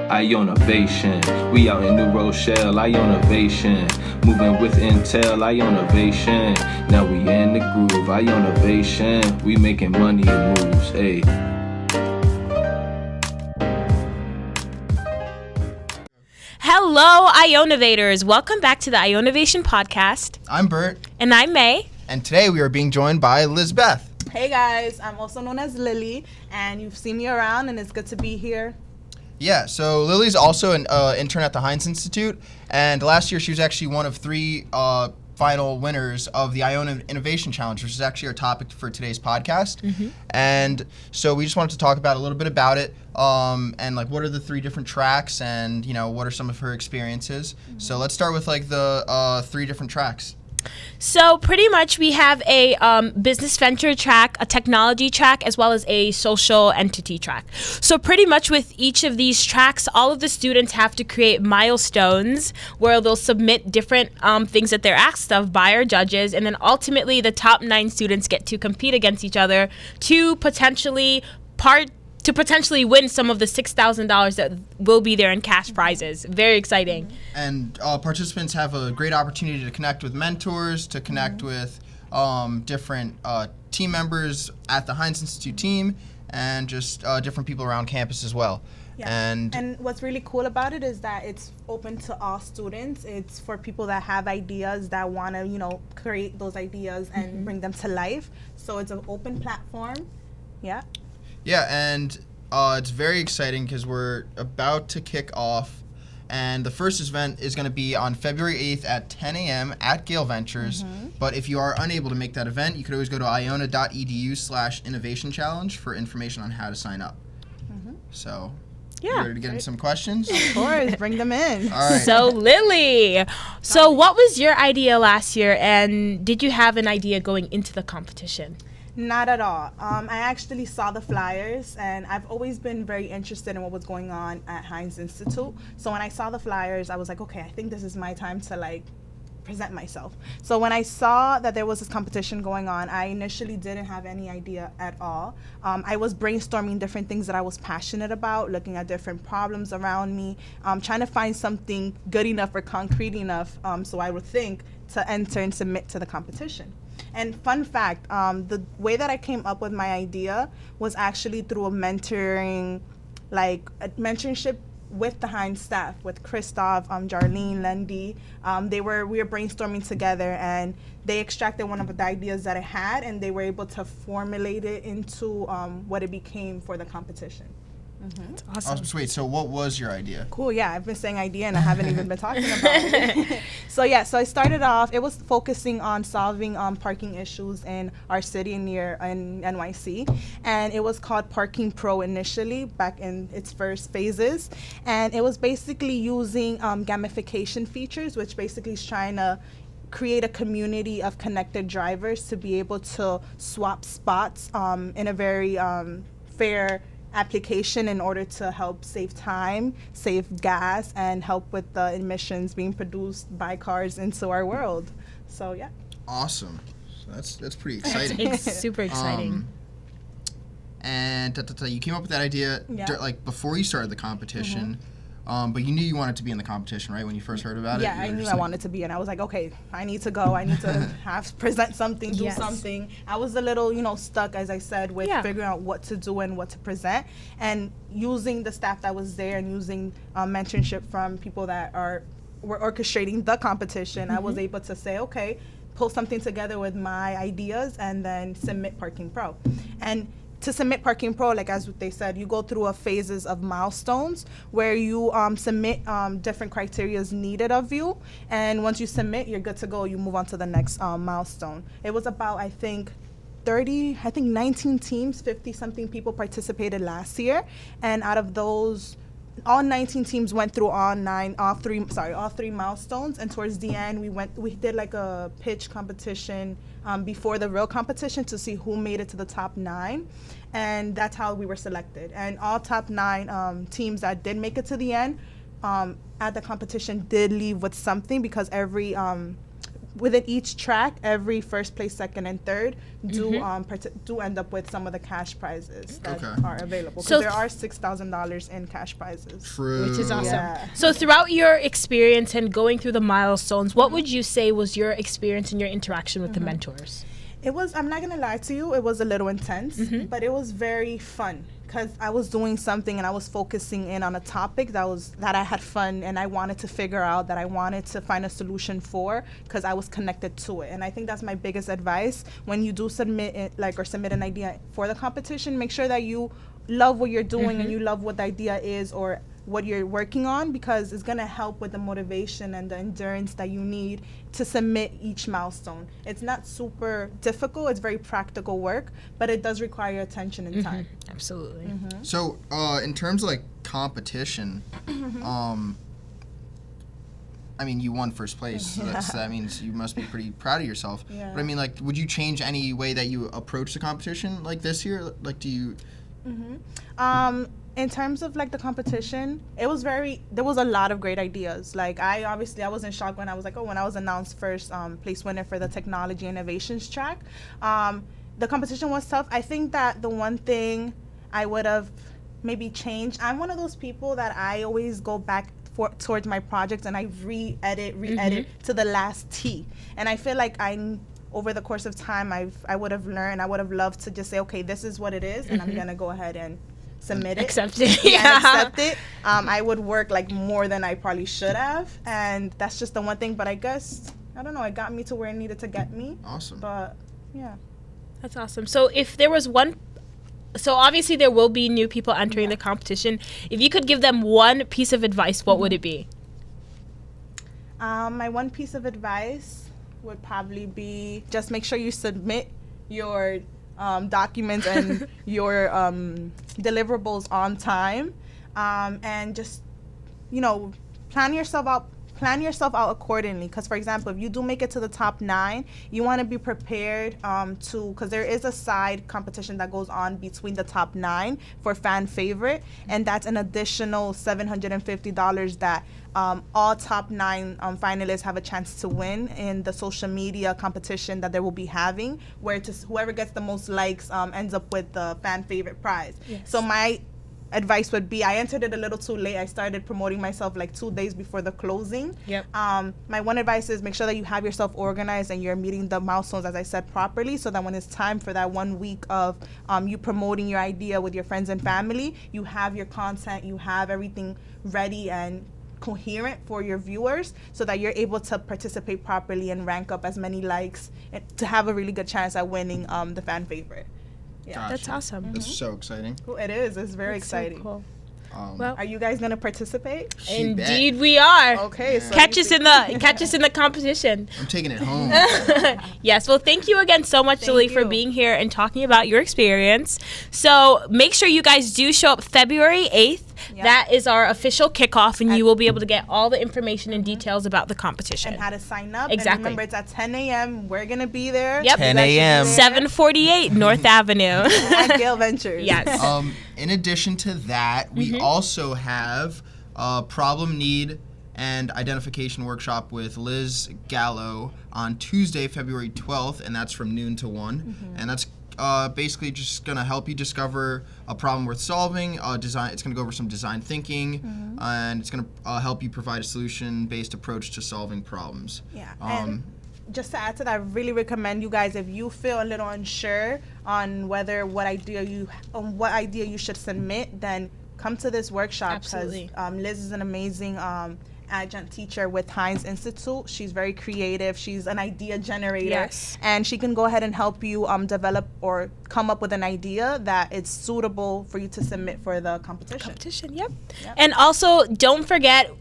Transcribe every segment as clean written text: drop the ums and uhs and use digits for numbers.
Ionavation. We out in New Rochelle, Ionavation. Moving with Intel, Ionavation. Now we in the groove, Ionavation. We making money and moves, hey. Hello, Ionavators. Welcome back to the Ionavation Podcast. I'm Bert. And I'm May. And today we are being joined by Lisbeth. Hey guys, I'm also known as Lily, and you've seen me around, and it's good to be here. Yeah, so Lily's also an intern at the Hynes Institute, and last year she was actually one of three final winners of the Iona Innovation Challenge, which is actually our topic for today's podcast. Mm-hmm. And so we just wanted to talk about a little bit about it, and like what are the three different tracks, and you know what are some of her experiences. Mm-hmm. So let's start with like the three different tracks. So pretty much we have a business venture track, a technology track, as well as a social entity track. So pretty much with each of these tracks, all of the students have to create milestones where they'll submit different things that they're asked of by our judges. And then ultimately the top 9 students get to compete against each other to potentially win some of the $6,000 that will be there in cash prizes. Very exciting. And participants have a great opportunity to connect with mentors, to connect with different team members at the Hynes Institute team, and just different people around campus as well. Yeah. And what's really cool about it is that it's open to all students. It's for people that have ideas, that want to, create those ideas and bring them to life. So it's an open platform. Yeah. Yeah, and it's very exciting because we're about to kick off, and the first event is going to be on February 8th at 10 a.m. at Gale Ventures. Mm-hmm. But if you are unable to make that event, you could always go to iona.edu/innovation challenge for information on how to sign up. Mm-hmm. So, you ready to get into some questions? Of course, bring them in. All right. So, Lily, what was your idea last year, and did you have an idea going into the competition? Not at all. I actually saw the flyers, and I've always been very interested in what was going on at Hynes Institute. So when I saw the flyers, I was like, okay, I think this is my time to present myself. So when I saw that there was this competition going on, I initially didn't have any idea at all. I was brainstorming different things that I was passionate about, looking at different problems around me, trying to find something good enough or concrete enough so I would think to enter and submit to the competition. And fun fact, the way that I came up with my idea was actually through a mentorship with the Hynes staff, with Christoph, Jarlene, Lendy. We were brainstorming together, and they extracted one of the ideas that I had, and they were able to formulate it into what it became for the competition. Mm-hmm. That's awesome. Sweet. So what was your idea? Cool. Yeah, I've been saying idea and I haven't even been talking about it. So I started off, it was focusing on solving parking issues in our city in NYC. And it was called Parking Pro initially, back in its first phases. And it was basically using gamification features, which basically is trying to create a community of connected drivers to be able to swap spots in a very fair application in order to help save time, save gas, and help with the emissions being produced by cars into our world. So yeah. Awesome. So that's pretty exciting. It's super exciting. And you came up with that idea before you started the competition. Mm-hmm. But you knew you wanted to be in the competition, right? When you first heard about it? Yeah, I knew I wanted to be, and I was like, okay, I need to go. I need to present something, do something. I was a little, stuck, as I said, with figuring out what to do and what to present. And using the staff that was there and using mentorship from people that were orchestrating the competition, mm-hmm. I was able to say, okay, pull something together with my ideas and then submit Parking Pro. And to submit Parking Pro, as they said, you go through a phases of milestones where you submit different criteria needed of you. And once you submit, you're good to go. You move on to the next milestone. It was about, 19 teams, 50-something people participated last year. And out of those, all 19 teams went through all three milestones. And towards the end, we did a pitch competition before the real competition to see who made it to the top 9. And that's how we were selected. And all top 9 teams that did make it to the end at the competition did leave with something, because every within each track, every first place, second, and third do end up with some of the cash prizes that are available. So there are $6,000 in cash prizes. True. Which is awesome. Yeah. So throughout your experience and going through the milestones, what would you say was your experience and your interaction with the mentors? It was, I'm not going to lie to you, it was a little intense, but it was very fun because I was doing something and I was focusing in on a topic that I had fun and I wanted to figure out, that I wanted to find a solution for, because I was connected to it. And I think that's my biggest advice when you do submit it, submit an idea for the competition. Make sure that you love what you're doing and you love what the idea is or what you're working on, because it's going to help with the motivation and the endurance that you need to submit each milestone. It's not super difficult. It's very practical work, but it does require attention and time. Absolutely. So, in terms of competition, I mean, you won first place, so that means you must be pretty proud of yourself. Yeah. But I mean, would you change any way that you approach the competition this year? Do you? In terms of the competition, there was a lot of great ideas. I was in shock when I was when I was announced first place winner for the technology innovations track. The competition was tough. I think that the one thing I would have maybe changed, I'm one of those people that I always go back towards my projects and I re-edit to the last T. And I feel like over the course of time, I would have learned, I would have loved to just say, okay, this is what it is, and I'm going to go ahead and submit it. Accept it. Accept it. I would work more than I probably should have, and that's just the one thing. But I guess, I don't know, it got me to where it needed to get me. Awesome. But yeah. That's awesome. So if there was so obviously there will be new people entering the competition. If you could give them one piece of advice, what would it be? My one piece of advice would probably be just make sure you submit your documents and your deliverables on time, and just plan yourself out accordingly. Because for example, if you do make it to the top 9, you want to be prepared because there is a side competition that goes on between the top 9 for fan favorite, and that's an additional $750 that all top 9 finalists have a chance to win in the social media competition that they will be having, where whoever gets the most likes ends up with the fan favorite prize. Yes. So my advice would be, I entered it a little too late. I started promoting myself 2 days before the closing. Yep. My one advice is make sure that you have yourself organized and you're meeting the milestones, as I said, properly, so that when it's time for that 1 week of you promoting your idea with your friends and family, you have your content, you have everything ready and coherent for your viewers, so that you're able to participate properly and rank up as many likes and to have a really good chance at winning the fan favorite. Yeah, Gotcha. That's awesome. That's so exciting. Well, it is. It's very That's so exciting. cool. Well, are you guys gonna participate? Indeed, we are. Okay, so catch us in the competition. I'm taking it home. Yes. Well, thank you again so much, Lily, for being here and talking about your experience. So make sure you guys do show up February 8th. Yep. That is our official kickoff, and you will be able to get all the information and details about the competition. And how to sign up. Exactly. And remember, it's at 10 a.m. We're going to be there. Yep. 10 a.m. 748 North Avenue. At Gale Ventures. Yes. In addition to that, we also have a problem, need, and identification workshop with Liz Gallo on Tuesday, February 12th, and that's from noon to 1. And that's basically just going to help you discover a problem worth solving. It's going to go over some design thinking, and it's going to help you provide a solution-based approach to solving problems. Yeah. And just to add to that, I really recommend you guys, if you feel a little unsure on what idea you should submit, then come to this workshop, because Liz is an amazing adjunct teacher with Hynes Institute. She's very creative. She's an idea generator, and she can go ahead and help you develop or come up with an idea that is suitable for you to submit for the competition. Yep. And also, don't forget,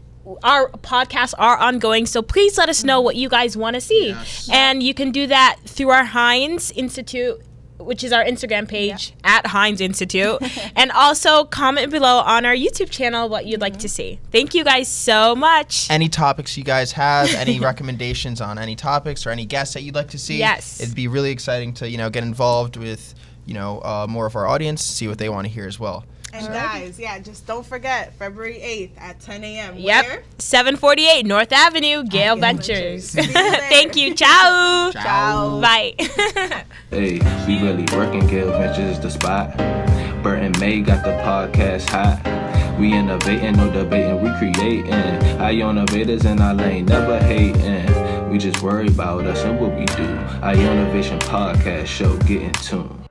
our podcasts are ongoing, so please let us know what you guys want to see. And you can do that through our Hynes Institute, which is our Instagram page at Hynes Institute. And also comment below on our YouTube channel what you'd like to see. Thank you guys so much. Any topics you guys have, any recommendations on any topics or any guests that you'd like to see? Yes. It'd be really exciting to, get involved with, more of our audience, see what they want to hear as well. And guys, just don't forget February 8th at 10 a.m. Yep. Where? 748 North Avenue, Gale Ventures. See you there. Thank you. Ciao. Ciao. Bye. Hey, we really working. Gale Ventures is the spot. Bert and May got the podcast hot. We innovating, no debating, we creating. Ionavators in our lane, never hating. We just worry about us and what we do. Ionavation Podcast show, get in tune.